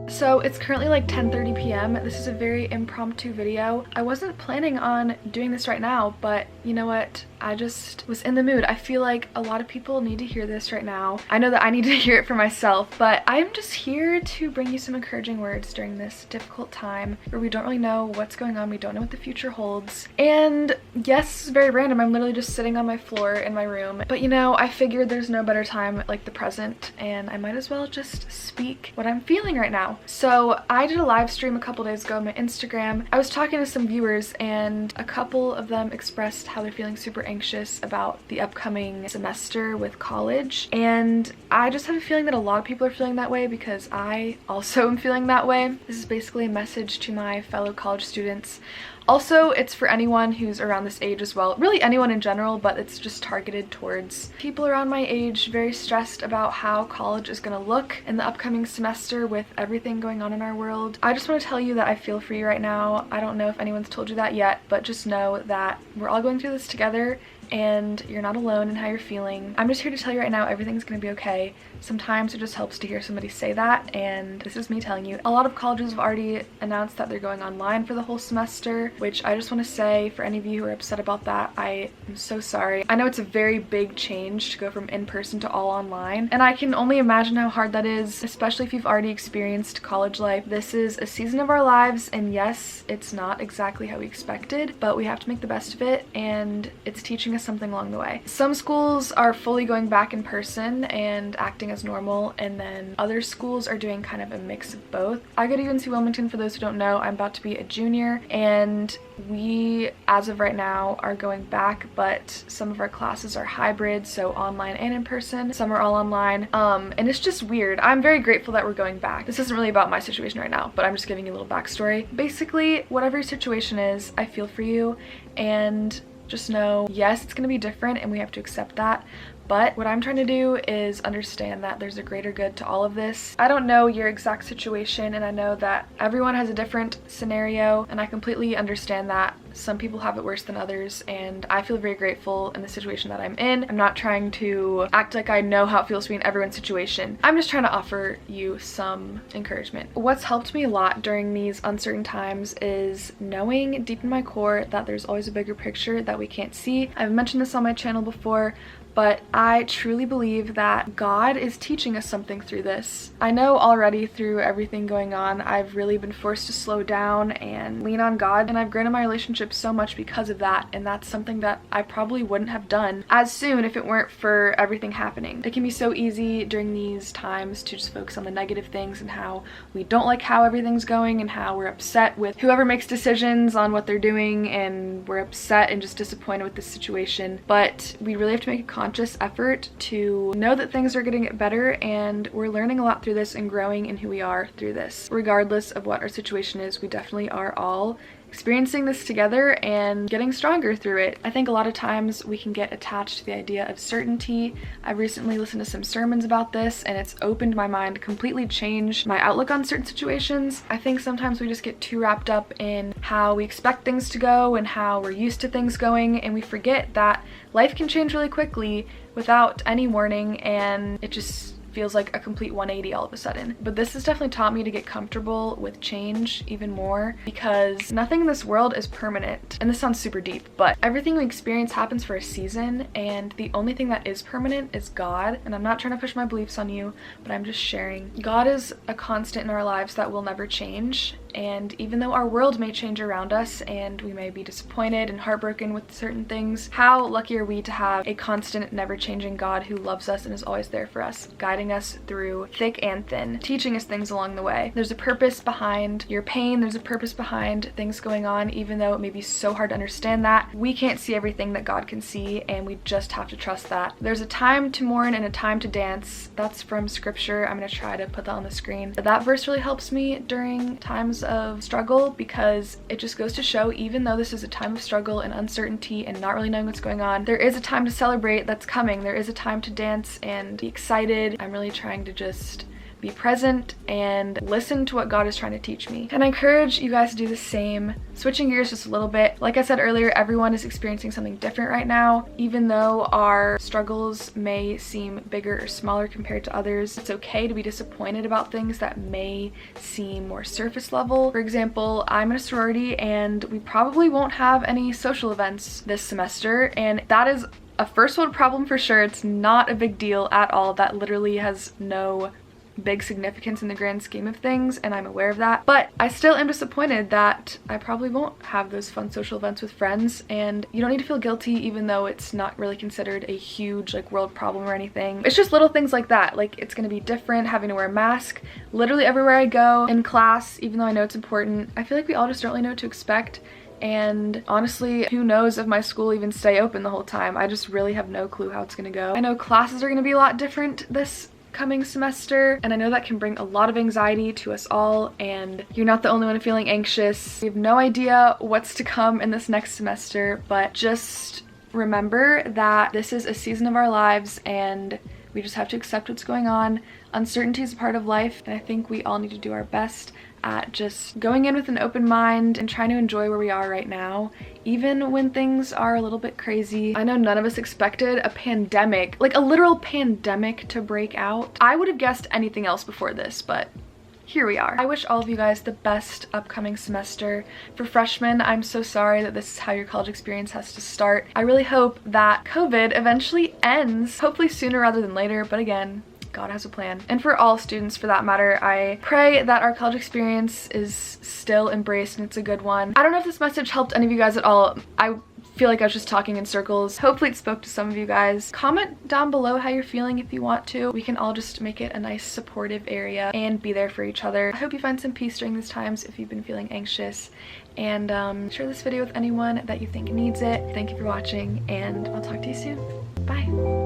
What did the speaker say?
So it's currently like 10:30 p.m. This is a very impromptu video. I wasn't planning on doing this right now, but you know what? I just was in the mood. I feel like a lot of people need to hear this right now. I know that I need to hear it for myself, but I'm just here to bring you some encouraging words during this difficult time where we don't really know what's going on. We don't know what the future holds. And yes, it's very random. I'm literally just sitting on my floor in my room. But you know, I figured there's no better time like the present, and I might as well just speak what I'm feeling right now. So I did a live stream a couple days ago on my Instagram. I was talking to some viewers and a couple of them expressed how they're feeling super anxious about the upcoming semester with college. And I just have a feeling that a lot of people are feeling that way because I also am feeling that way. This is basically a message to my fellow college students. Also, it's for anyone who's around this age as well. Really anyone in general, but it's just targeted towards people around my age, very stressed about how college is gonna look in the upcoming semester with everything going on in our world. I just want to tell you that I feel for you right now. I don't know if anyone's told you that yet, but just know that we're all going through this together and you're not alone in how you're feeling. I'm just here to tell you right now everything's gonna be okay. Sometimes it just helps to hear somebody say that, and this is me telling you. A lot of colleges have already announced that they're going online for the whole semester, which I just want to say for any of you who are upset about that, I am so sorry. I know it's a very big change to go from in-person to all online, and I can only imagine how hard that is, especially if you've already experienced college life. This is a season of our lives, and yes, it's not exactly how we expected, but we have to make the best of it, and it's teaching us something along the way. Some schools are fully going back in person and acting as normal, and then other schools are doing kind of a mix of both. I go to UNC Wilmington. For those who don't know, I'm about to be a junior, and we, as of right now, are going back, but some of our classes are hybrid, so online and in person. Some are all online, and it's just weird. I'm very grateful that we're going back. This isn't really about my situation right now, but I'm just giving you a little backstory. Basically, whatever your situation is, I feel for you, and just know, yes, it's gonna be different and we have to accept that. But what I'm trying to do is understand that there's a greater good to all of this. I don't know your exact situation, and I know that everyone has a different scenario, and I completely understand that. Some people have it worse than others, and I feel very grateful in the situation that I'm in. I'm not trying to act like I know how it feels to be in everyone's situation. I'm just trying to offer you some encouragement. What's helped me a lot during these uncertain times is knowing deep in my core that there's always a bigger picture that we can't see. I've mentioned this on my channel before, but I truly believe that God is teaching us something through this. I know already through everything going on, I've really been forced to slow down and lean on God, and I've grown in my relationship so much because of that, and that's something that I probably wouldn't have done as soon if it weren't for everything happening. It can be so easy during these times to just focus on the negative things and how we don't like how everything's going and how we're upset with whoever makes decisions on what they're doing, and we're upset and just disappointed with this situation. But we really have to make a conscious effort to know that things are getting better, and we're learning a lot through this and growing in who we are through this. Regardless of what our situation is, we definitely are all experiencing this together and getting stronger through it. I think a lot of times we can get attached to the idea of certainty. I've recently listened to some sermons about this, and it's opened my mind, completely changed my outlook on certain situations. I think sometimes we just get too wrapped up in how we expect things to go and how we're used to things going, and we forget that life can change really quickly without any warning, and it just feels like a complete 180 all of a sudden. But this has definitely taught me to get comfortable with change even more, because nothing in this world is permanent. And this sounds super deep, but everything we experience happens for a season, and the only thing that is permanent is God. And I'm not trying to push my beliefs on you, but I'm just sharing. God is a constant in our lives that will never change. And even though our world may change around us and we may be disappointed and heartbroken with certain things, how lucky are we to have a constant, never-changing God who loves us and is always there for us, guiding us through thick and thin, teaching us things along the way. There's a purpose behind your pain. There's a purpose behind things going on, even though it may be so hard to understand that. We can't see everything that God can see, and we just have to trust that. There's a time to mourn and a time to dance. That's from scripture. I'm gonna try to put that on the screen. But that verse really helps me during times of struggle, because it just goes to show, even though this is a time of struggle and uncertainty and not really knowing what's going on, there is a time to celebrate that's coming. There is a time to dance and be excited. I'm really trying to just be present and listen to what God is trying to teach me. And I encourage you guys to do the same. Switching gears just a little bit, like I said earlier, everyone is experiencing something different right now. Even though our struggles may seem bigger or smaller compared to others, it's okay to be disappointed about things that may seem more surface level. For example, I'm in a sorority and we probably won't have any social events this semester, and that is a first world problem for sure. It's not a big deal at all. That literally has no big significance in the grand scheme of things, and I'm aware of that. But I still am disappointed that I probably won't have those fun social events with friends, and you don't need to feel guilty even though it's not really considered a huge like world problem or anything. It's just little things like that. Like, it's gonna be different having to wear a mask literally everywhere I go, in class, even though I know it's important. I feel like we all just don't really know what to expect. And honestly, who knows if my school even stay open the whole time. I just really have no clue how it's gonna go. I know classes are gonna be a lot different this coming semester, and I know that can bring a lot of anxiety to us all, and you're not the only one feeling anxious. We have no idea what's to come in this next semester, but just remember that this is a season of our lives and we just have to accept what's going on. Uncertainty is a part of life, and I think we all need to do our best at just going in with an open mind and trying to enjoy where we are right now, even when things are a little bit crazy. I know none of us expected a pandemic, like a literal pandemic, to break out. I would have guessed anything else before this, but here we are. I wish all of you guys the best upcoming semester. For freshmen, I'm so sorry that this is how your college experience has to start. I really hope that COVID eventually ends, hopefully sooner rather than later, but again, God has a plan. And for all students for that matter, I pray that our college experience is still embraced and it's a good one. I don't know if this message helped any of you guys at all. I feel like I was just talking in circles. Hopefully it spoke to some of you guys. Comment down below how you're feeling if you want to. We can all just make it a nice supportive area and be there for each other. I hope you find some peace during these times if you've been feeling anxious, and share this video with anyone that you think needs it. Thank you for watching, and I'll talk to you soon. Bye.